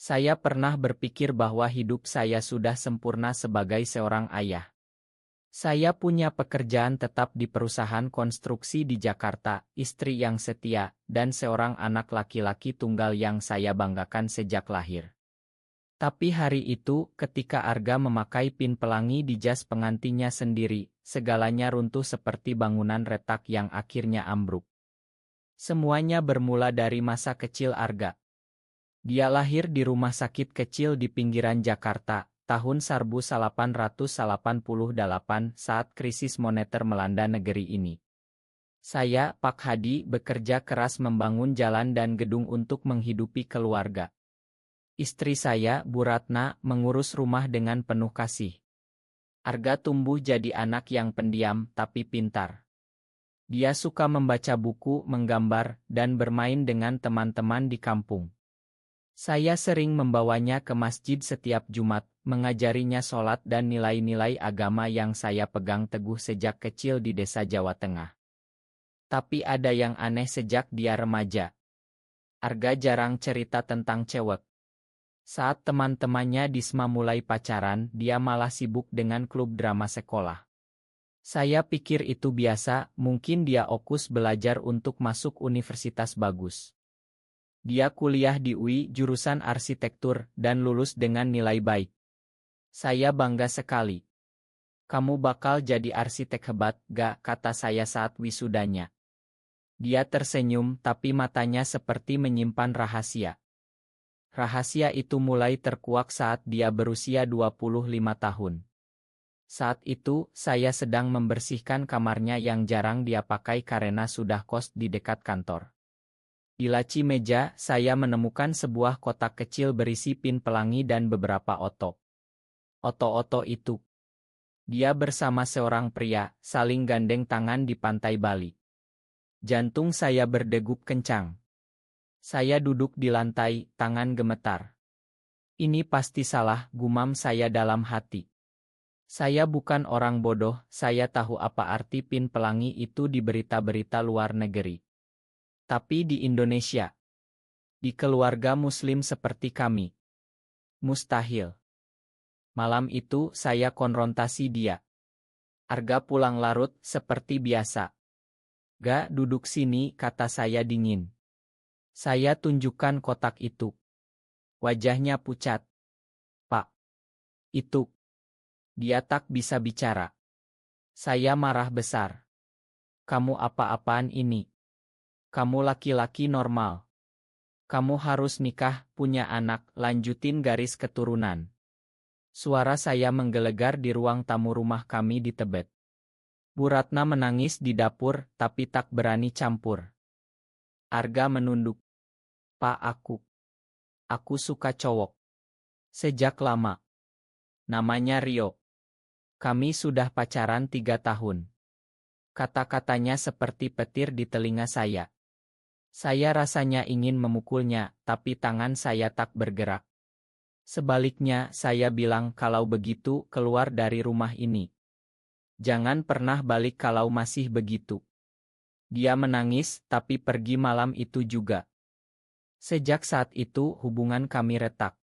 Saya pernah berpikir bahwa hidup saya sudah sempurna sebagai seorang ayah. Saya punya pekerjaan tetap di perusahaan konstruksi di Jakarta, istri yang setia, dan seorang anak laki-laki tunggal yang saya banggakan sejak lahir. Tapi hari itu, ketika Arga memakai pin pelangi di jas pengantinnya sendiri, segalanya runtuh seperti bangunan retak yang akhirnya ambruk. Semuanya bermula dari masa kecil Arga. Dia lahir di rumah sakit kecil di pinggiran Jakarta, tahun 1888 saat krisis moneter melanda negeri ini. Saya, Pak Hadi, bekerja keras membangun jalan dan gedung untuk menghidupi keluarga. Istri saya, Bu Ratna, mengurus rumah dengan penuh kasih. Arga tumbuh jadi anak yang pendiam tapi pintar. Dia suka membaca buku, menggambar, dan bermain dengan teman-teman di kampung. Saya sering membawanya ke masjid setiap Jumat, mengajarinya sholat dan nilai-nilai agama yang saya pegang teguh sejak kecil di desa Jawa Tengah. Tapi ada yang aneh sejak dia remaja. Arga jarang cerita tentang cewek. Saat teman-temannya di SMA mulai pacaran, dia malah sibuk dengan klub drama sekolah. Saya pikir itu biasa, mungkin dia fokus belajar untuk masuk universitas bagus. Dia kuliah di UI jurusan arsitektur dan lulus dengan nilai baik. Saya bangga sekali. Kamu bakal jadi arsitek hebat, gak? Kata saya saat wisudanya. Dia tersenyum tapi matanya seperti menyimpan rahasia. Rahasia itu mulai terkuak saat dia berusia 25 tahun. Saat itu, saya sedang membersihkan kamarnya yang jarang dia pakai karena sudah kos di dekat kantor. Di laci meja, saya menemukan sebuah kotak kecil berisi pin pelangi dan beberapa oto. Oto-oto itu. Dia bersama seorang pria, saling gandeng tangan di pantai Bali. Jantung saya berdegup kencang. Saya duduk di lantai, tangan gemetar. Ini pasti salah, gumam saya dalam hati. Saya bukan orang bodoh, saya tahu apa arti pin pelangi itu di berita-berita luar negeri. Tapi di Indonesia, di keluarga muslim seperti kami, mustahil. Malam itu saya konfrontasi dia. Arga pulang larut seperti biasa. Gak duduk sini, kata saya dingin. Saya tunjukkan kotak itu. Wajahnya pucat. Pak, itu. Dia tak bisa bicara. Saya marah besar. Kamu apa-apaan ini? Kamu laki-laki normal. Kamu harus nikah, punya anak, lanjutin garis keturunan. Suara saya menggelegar di ruang tamu rumah kami di Tebet. Bu Ratna menangis di dapur, tapi tak berani campur. Arga menunduk. Pak, aku suka cowok. Sejak lama. Namanya Rio. Kami sudah pacaran 3 tahun. Kata-katanya seperti petir di telinga saya. Saya rasanya ingin memukulnya, tapi tangan saya tak bergerak. Sebaliknya, saya bilang kalau begitu, keluar dari rumah ini. Jangan pernah balik kalau masih begitu. Dia menangis, tapi pergi malam itu juga. Sejak saat itu, hubungan kami retak.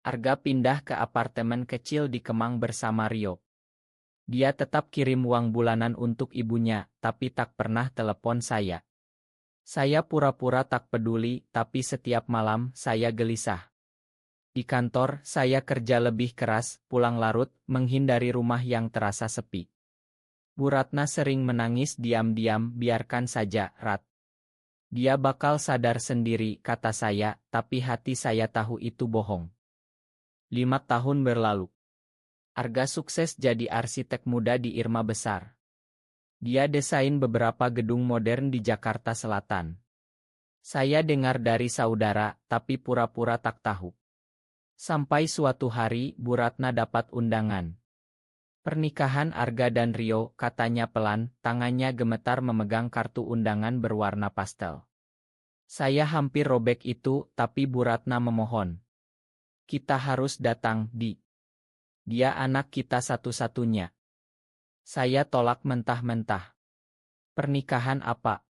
Arga pindah ke apartemen kecil di Kemang bersama Rio. Dia tetap kirim uang bulanan untuk ibunya, tapi tak pernah telepon saya. Saya pura-pura tak peduli, tapi setiap malam saya gelisah. Di kantor, saya kerja lebih keras, pulang larut, menghindari rumah yang terasa sepi. Bu Ratna sering menangis diam-diam, biarkan saja, Rat. Dia bakal sadar sendiri, kata saya, tapi hati saya tahu itu bohong. 5 tahun berlalu. Arga sukses jadi arsitek muda di Irma Besar. Dia desain beberapa gedung modern di Jakarta Selatan. Saya dengar dari saudara, tapi pura-pura tak tahu. Sampai suatu hari, Bu Ratna dapat undangan. Pernikahan Arga dan Rio, katanya pelan, tangannya gemetar memegang kartu undangan berwarna pastel. Saya hampir robek itu, tapi Bu Ratna memohon. Kita harus datang, Di. Dia anak kita satu-satunya. Saya tolak mentah-mentah. Pernikahan apa?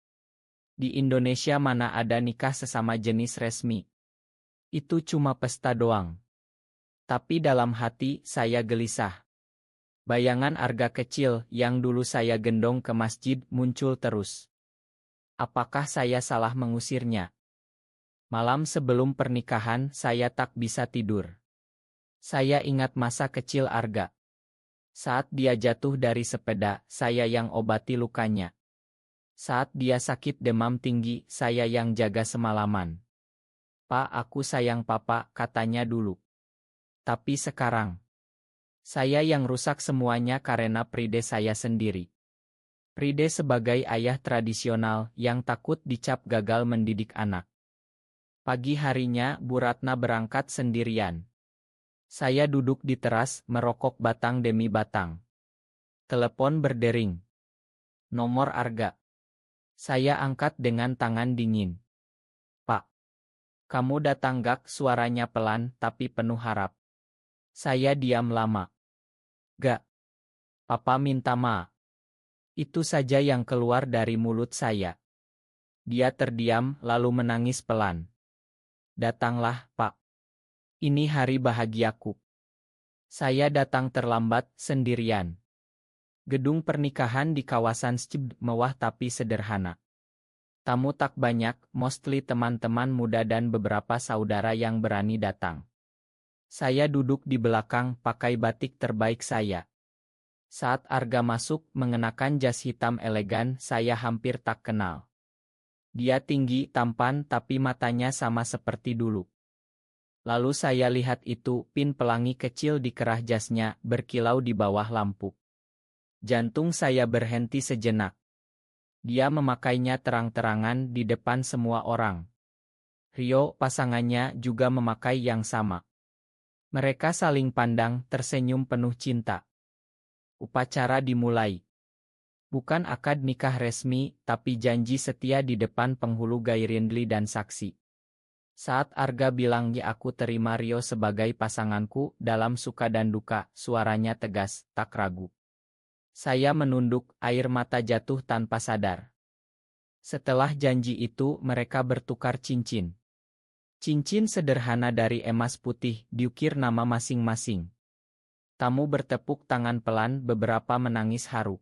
Di Indonesia mana ada nikah sesama jenis resmi? Itu cuma pesta doang. Tapi dalam hati saya gelisah. Bayangan Arga kecil yang dulu saya gendong ke masjid muncul terus. Apakah saya salah mengusirnya? Malam sebelum pernikahan saya tak bisa tidur. Saya ingat masa kecil Arga. Saat dia jatuh dari sepeda, saya yang obati lukanya. Saat dia sakit demam tinggi, saya yang jaga semalaman. "Pak, aku sayang papa," katanya dulu. Tapi sekarang, saya yang rusak semuanya karena Pride saya sendiri. Pride sebagai ayah tradisional yang takut dicap gagal mendidik anak. Pagi harinya Bu Ratna berangkat sendirian. Saya duduk di teras merokok batang demi batang. Telepon berdering. Nomor Arga. Saya angkat dengan tangan dingin. "Pak, kamu datang gak?" Suaranya pelan tapi penuh harap. Saya diam lama. "Gak. Papa minta maaf." Itu saja yang keluar dari mulut saya. Dia terdiam lalu menangis pelan. "Datanglah, Pak. Ini hari bahagiaku." Saya datang terlambat, sendirian. Gedung pernikahan di kawasan Scib mewah tapi sederhana. Tamu tak banyak, mostly teman-teman muda dan beberapa saudara yang berani datang. Saya duduk di belakang pakai batik terbaik saya. Saat Arga masuk mengenakan jas hitam elegan, saya hampir tak kenal. Dia tinggi, tampan, tapi matanya sama seperti dulu. Lalu saya lihat itu, pin pelangi kecil di kerah jasnya, berkilau di bawah lampu. Jantung saya berhenti sejenak. Dia memakainya terang-terangan di depan semua orang. Rio, pasangannya, juga memakai yang sama. Mereka saling pandang, tersenyum penuh cinta. Upacara dimulai. Bukan akad nikah resmi, tapi janji setia di depan penghulu Gairindli dan saksi. Saat Arga bilang ya aku terima Rio sebagai pasanganku, dalam suka dan duka, suaranya tegas, tak ragu. Saya menunduk, air mata jatuh tanpa sadar. Setelah janji itu, mereka bertukar cincin. Cincin sederhana dari emas putih, diukir nama masing-masing. Tamu bertepuk tangan pelan, beberapa menangis haru.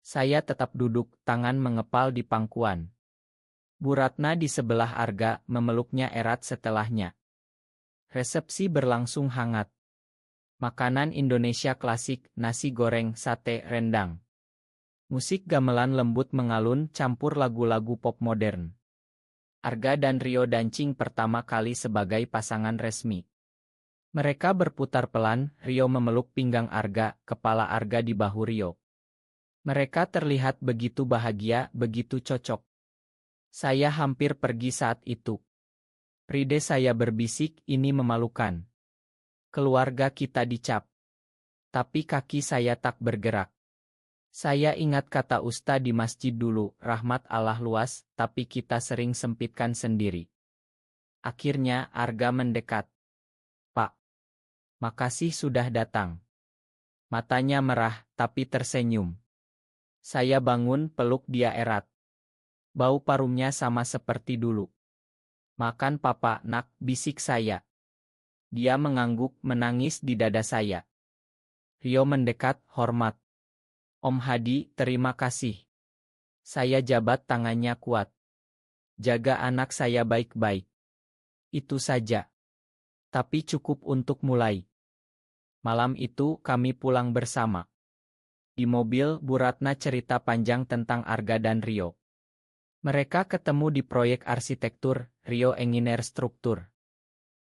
Saya tetap duduk, tangan mengepal di pangkuan. Bu Ratna di sebelah Arga, memeluknya erat setelahnya. Resepsi berlangsung hangat. Makanan Indonesia klasik, nasi goreng, sate, rendang. Musik gamelan lembut mengalun, campur lagu-lagu pop modern. Arga dan Rio dancing pertama kali sebagai pasangan resmi. Mereka berputar pelan, Rio memeluk pinggang Arga, kepala Arga di bahu Rio. Mereka terlihat begitu bahagia, begitu cocok. Saya hampir pergi saat itu. Pride saya berbisik, ini memalukan. Keluarga kita dicap. Tapi kaki saya tak bergerak. Saya ingat kata Ustaz di masjid dulu, rahmat Allah luas, tapi kita sering sempitkan sendiri. Akhirnya Arga mendekat. "Pak, makasih sudah datang." Matanya merah, tapi tersenyum. Saya bangun peluk dia erat. Bau parumnya sama seperti dulu. "Makan papa, nak," bisik saya. Dia mengangguk, menangis di dada saya. Rio mendekat, hormat. "Om Hadi, terima kasih." Saya jabat tangannya kuat. "Jaga anak saya baik-baik." Itu saja. Tapi cukup untuk mulai. Malam itu kami pulang bersama. Di mobil, Bu Ratna cerita panjang tentang Arga dan Rio. Mereka ketemu di proyek arsitektur, Rio engineer struktur.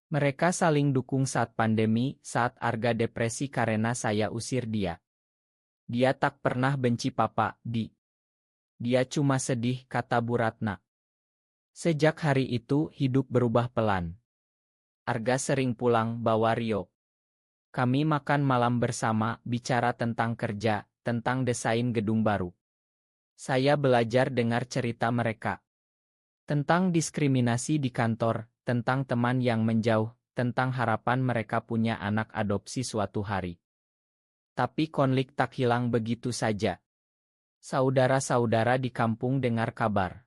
Mereka saling dukung saat pandemi, saat Arga depresi karena saya usir dia. Dia tak pernah benci papa, Dia cuma sedih, kata Bu Ratna. Sejak hari itu, hidup berubah pelan. Arga sering pulang bawa Rio. Kami makan malam bersama, bicara tentang kerja, tentang desain gedung baru. Saya belajar dengar cerita mereka. Tentang diskriminasi di kantor, tentang teman yang menjauh, tentang harapan mereka punya anak adopsi suatu hari. Tapi konflik tak hilang begitu saja. Saudara-saudara di kampung dengar kabar.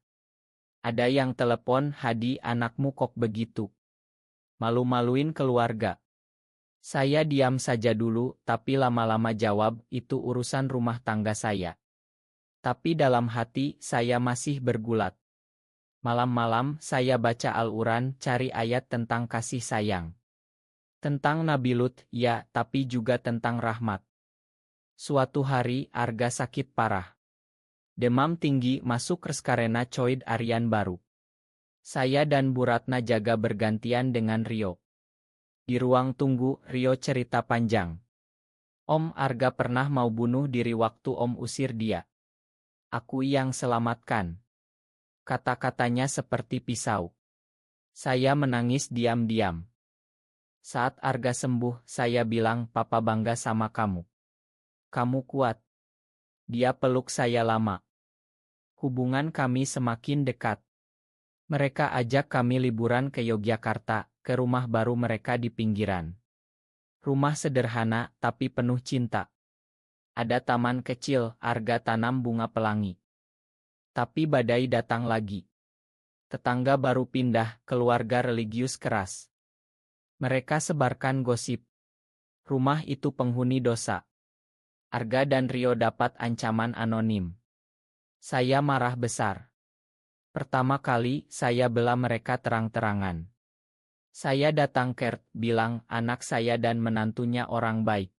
Ada yang telepon, "Hadi, anakmu kok begitu?" Malu-maluin keluarga. Saya diam saja dulu, tapi lama-lama jawab, itu urusan rumah tangga saya. Tapi dalam hati, saya masih bergulat. Malam-malam, saya baca Al-Quran, cari ayat tentang kasih sayang. Tentang Nabi Lut, ya, tapi juga tentang rahmat. Suatu hari, Arga sakit parah. Demam tinggi masuk reskarena coid harian baru. Saya dan Bu Ratna jaga bergantian dengan Rio. Di ruang tunggu, Rio cerita panjang. Om, Arga pernah mau bunuh diri waktu Om usir dia. Aku yang selamatkan. Kata-katanya seperti pisau. Saya menangis diam-diam. Saat Arga sembuh, saya bilang, Papa bangga sama kamu. Kamu kuat. Dia peluk saya lama. Hubungan kami semakin dekat. Mereka ajak kami liburan ke Yogyakarta, ke rumah baru mereka di pinggiran. Rumah sederhana, tapi penuh cinta. Ada taman kecil, Arga tanam bunga pelangi. Tapi badai datang lagi. Tetangga baru pindah, keluarga religius keras. Mereka sebarkan gosip. Rumah itu penghuni dosa. Arga dan Rio dapat ancaman anonim. Saya marah besar. Pertama kali, saya bela mereka terang-terangan. Saya datang ke RT, bilang anak saya dan menantunya orang baik.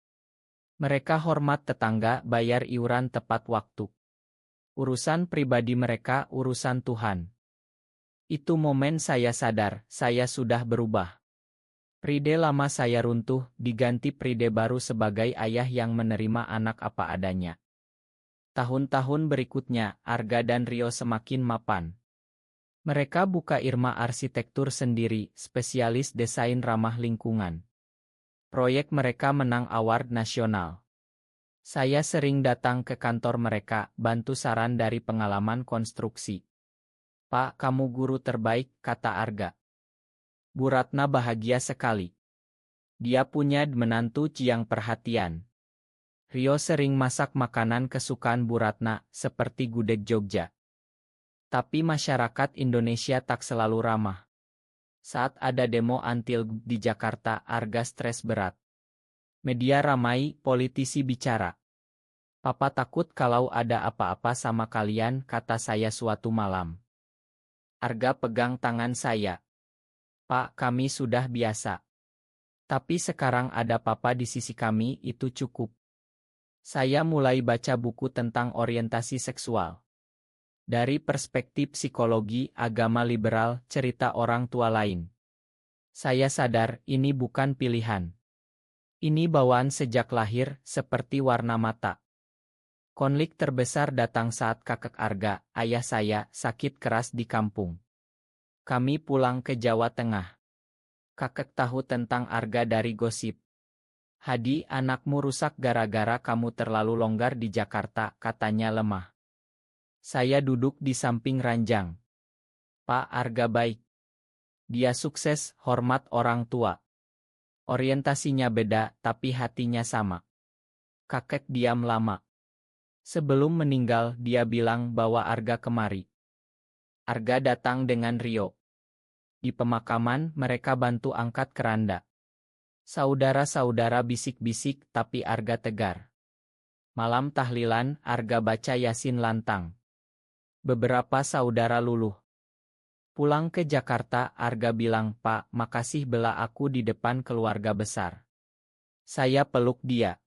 Mereka hormat tetangga, bayar iuran tepat waktu. Urusan pribadi mereka, urusan Tuhan. Itu momen saya sadar, saya sudah berubah. Pride lama saya runtuh, diganti pride baru sebagai ayah yang menerima anak apa adanya. Tahun-tahun berikutnya, Arga dan Rio semakin mapan. Mereka buka Irma Arsitektur sendiri, spesialis desain ramah lingkungan. Proyek mereka menang award nasional. Saya sering datang ke kantor mereka, bantu saran dari pengalaman konstruksi. Pak, kamu guru terbaik, kata Arga. Bu Ratna bahagia sekali. Dia punya menantu yang perhatian. Rio sering masak makanan kesukaan Bu Ratna, seperti gudeg Jogja. Tapi masyarakat Indonesia tak selalu ramah. Saat ada demo anti di Jakarta, Arga stres berat. Media ramai, politisi bicara. Papa takut kalau ada apa-apa sama kalian, kata saya suatu malam. Arga pegang tangan saya. Pak, kami sudah biasa. Tapi sekarang ada papa di sisi kami, itu cukup. Saya mulai baca buku tentang orientasi seksual. Dari perspektif psikologi, agama liberal, cerita orang tua lain. Saya sadar, ini bukan pilihan. Ini bawaan sejak lahir, seperti warna mata. Konflik terbesar datang saat kakek Arga, ayah saya, sakit keras di kampung. Kami pulang ke Jawa Tengah. Kakek tahu tentang Arga dari gosip. Hadi, anakmu rusak gara-gara kamu terlalu longgar di Jakarta, katanya lemah. Saya duduk di samping ranjang. Pak, Arga baik. Dia sukses, hormat orang tua. Orientasinya beda, tapi hatinya sama. Kakek diam lama. Sebelum meninggal, dia bilang bawa Arga kemari. Arga datang dengan Rio. Di pemakaman, mereka bantu angkat keranda. Saudara-saudara bisik-bisik, tapi Arga tegar. Malam tahlilan, Arga baca Yasin lantang. Beberapa saudara luluh. Pulang ke Jakarta, Arga bilang, Pak, makasih bela aku di depan keluarga besar. Saya peluk dia.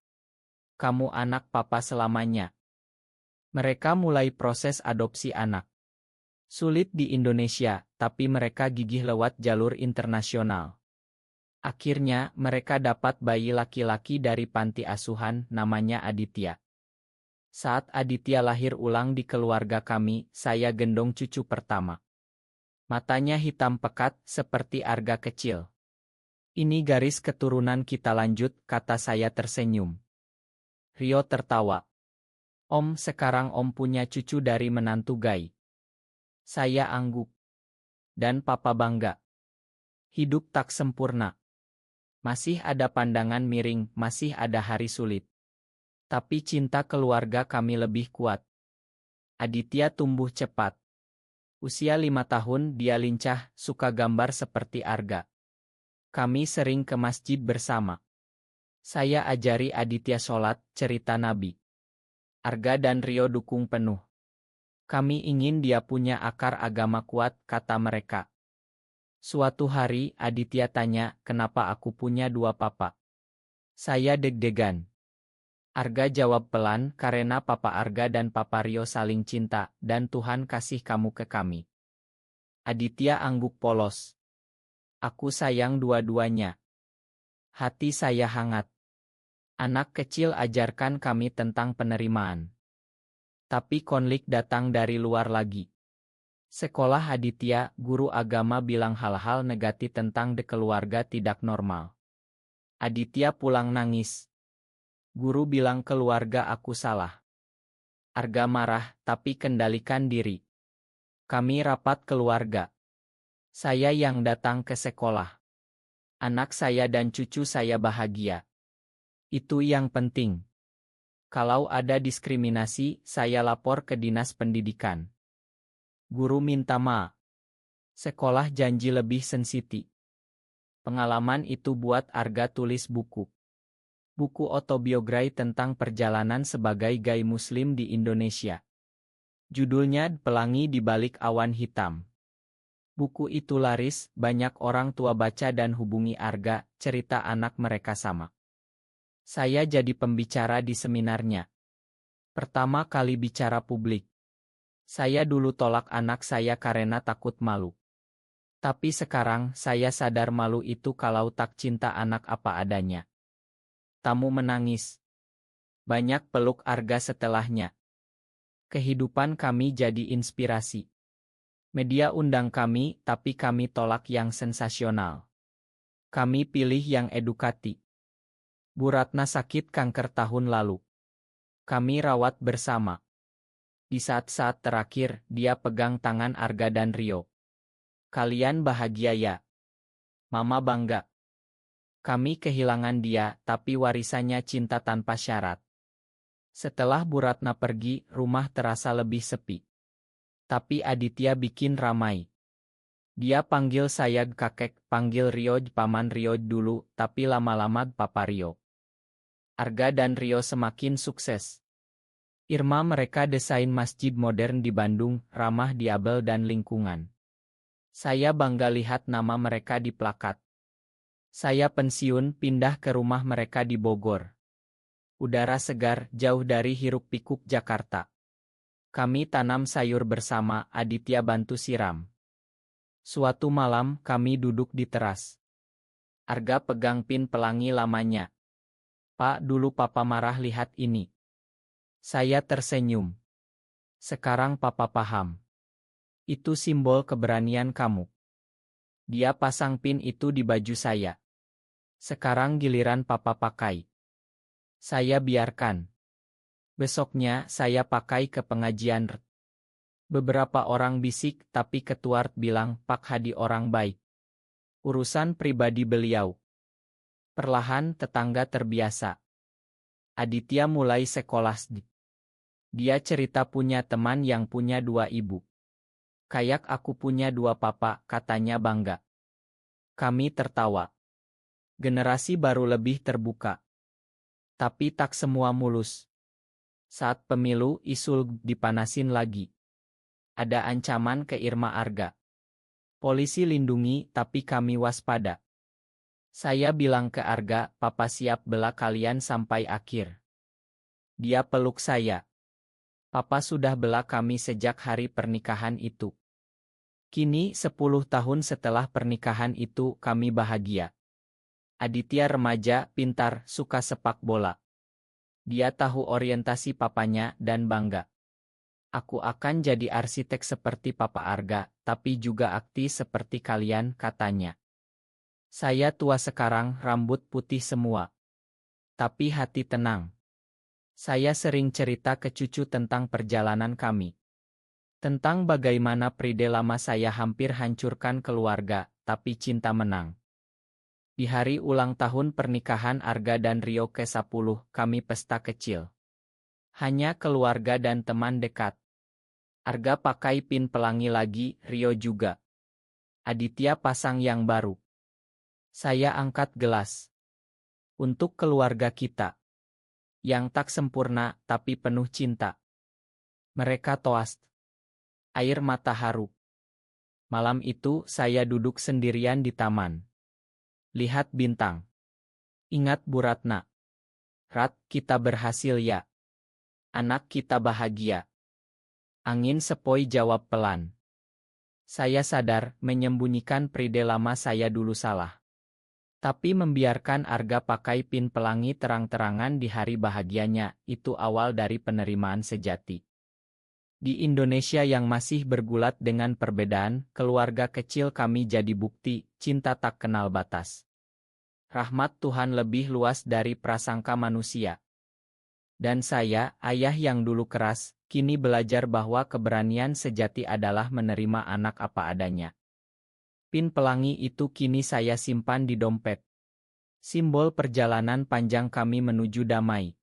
Kamu anak papa selamanya. Mereka mulai proses adopsi anak. Sulit di Indonesia, tapi mereka gigih lewat jalur internasional. Akhirnya, mereka dapat bayi laki-laki dari panti asuhan, namanya Aditya. Saat Aditya lahir ulang di keluarga kami, saya gendong cucu pertama. Matanya hitam pekat, seperti Arga kecil. Ini garis keturunan kita, lanjut, kata saya tersenyum. Rio tertawa. Om, sekarang Om punya cucu dari menantu Gai. Saya angguk. Dan Papa bangga. Hidup tak sempurna. Masih ada pandangan miring, masih ada hari sulit. Tapi cinta keluarga kami lebih kuat. Aditya tumbuh cepat. Usia 5 tahun dia lincah, suka gambar seperti Arga. Kami sering ke masjid bersama. Saya ajari Aditya sholat, cerita Nabi. Arga dan Rio dukung penuh. Kami ingin dia punya akar agama kuat, kata mereka. Suatu hari Aditya tanya, kenapa aku punya dua papa? Saya deg-degan. Arga jawab pelan, karena papa Arga dan papa Rio saling cinta, dan Tuhan kasih kamu ke kami. Aditya angguk polos. Aku sayang dua-duanya. Hati saya hangat. Anak kecil ajarkan kami tentang penerimaan. Tapi konflik datang dari luar lagi. Sekolah Aditya, guru agama bilang hal-hal negatif tentang keluarga tidak normal. Aditya pulang nangis. Guru bilang keluarga aku salah. Arga marah, tapi kendalikan diri. Kami rapat keluarga. Saya yang datang ke sekolah. Anak saya dan cucu saya bahagia. Itu yang penting. Kalau ada diskriminasi, saya lapor ke dinas pendidikan. Guru minta maaf. Sekolah janji lebih sensitif. Pengalaman itu buat Arga tulis buku. Buku otobiografi tentang perjalanan sebagai gay muslim di Indonesia. Judulnya Pelangi di Balik Awan Hitam. Buku itu laris, banyak orang tua baca dan hubungi Arga, cerita anak mereka sama. Saya jadi pembicara di seminarnya. Pertama kali bicara publik. Saya dulu tolak anak saya karena takut malu. Tapi sekarang saya sadar malu itu kalau tak cinta anak apa adanya. Tamu menangis. Banyak peluk Arga setelahnya. Kehidupan kami jadi inspirasi. Media undang kami, tapi kami tolak yang sensasional. Kami pilih yang edukatif. Bu Ratna sakit kanker tahun lalu. Kami rawat bersama. Di saat-saat terakhir, dia pegang tangan Arga dan Rio. Kalian bahagia ya? Mama bangga. Kami kehilangan dia, tapi warisannya cinta tanpa syarat. Setelah Bu Ratna pergi, rumah terasa lebih sepi. Tapi Aditya bikin ramai. Dia panggil saya kakek, panggil Rio paman Rio dulu, tapi lama-lama papa Rio. Arga dan Rio semakin sukses. Irma mereka desain masjid modern di Bandung, ramah diabel dan lingkungan. Saya bangga lihat nama mereka di plakat. Saya pensiun, pindah ke rumah mereka di Bogor. Udara segar, jauh dari hiruk-pikuk Jakarta. Kami tanam sayur bersama, Aditya bantu siram. Suatu malam, kami duduk di teras. Arga pegang pin pelangi lamanya. Pak, dulu papa marah lihat ini. Saya tersenyum. Sekarang papa paham. Itu simbol keberanian kamu. Dia pasang pin itu di baju saya. Sekarang giliran papa pakai. Saya biarkan. Besoknya, saya pakai ke pengajian. Beberapa orang bisik, tapi ketua bilang, Pak Hadi orang baik. Urusan pribadi beliau. Perlahan tetangga terbiasa. Aditya mulai sekolah. Dia cerita punya teman yang punya dua ibu. Kayak aku punya dua papa, katanya bangga. Kami tertawa. Generasi baru lebih terbuka. Tapi tak semua mulus. Saat pemilu, isu dipanasin lagi. Ada ancaman ke Irma Arga. Polisi lindungi, tapi kami waspada. Saya bilang ke Arga, papa siap bela kalian sampai akhir. Dia peluk saya. Papa sudah bela kami sejak hari pernikahan itu. Kini, 10 tahun setelah pernikahan itu, kami bahagia. Aditya remaja, pintar, suka sepak bola. Dia tahu orientasi papanya dan bangga. Aku akan jadi arsitek seperti Papa Arga, tapi juga aktif seperti kalian, katanya. Saya tua sekarang, rambut putih semua. Tapi hati tenang. Saya sering cerita ke cucu tentang perjalanan kami. Tentang bagaimana pride lama saya hampir hancurkan keluarga, tapi cinta menang. Di hari ulang tahun pernikahan Arga dan Rio ke-10, kami pesta kecil. Hanya keluarga dan teman dekat. Arga pakai pin pelangi lagi, Rio juga. Aditya pasang yang baru. Saya angkat gelas. Untuk keluarga kita. Yang tak sempurna, tapi penuh cinta. Mereka toast. Air mata haru. Malam itu, saya duduk sendirian di taman. Lihat bintang. Ingat Bu Ratna. Rat, kita berhasil ya. Anak kita bahagia. Angin sepoi jawab pelan. Saya sadar, menyembunyikan pride lama saya dulu salah. Tapi membiarkan Arga pakai pin pelangi terang-terangan di hari bahagianya, itu awal dari penerimaan sejati. Di Indonesia yang masih bergulat dengan perbedaan, keluarga kecil kami jadi bukti, cinta tak kenal batas. Rahmat Tuhan lebih luas dari prasangka manusia. Dan saya, ayah yang dulu keras, kini belajar bahwa keberanian sejati adalah menerima anak apa adanya. Pin pelangi itu kini saya simpan di dompet. Simbol perjalanan panjang kami menuju damai.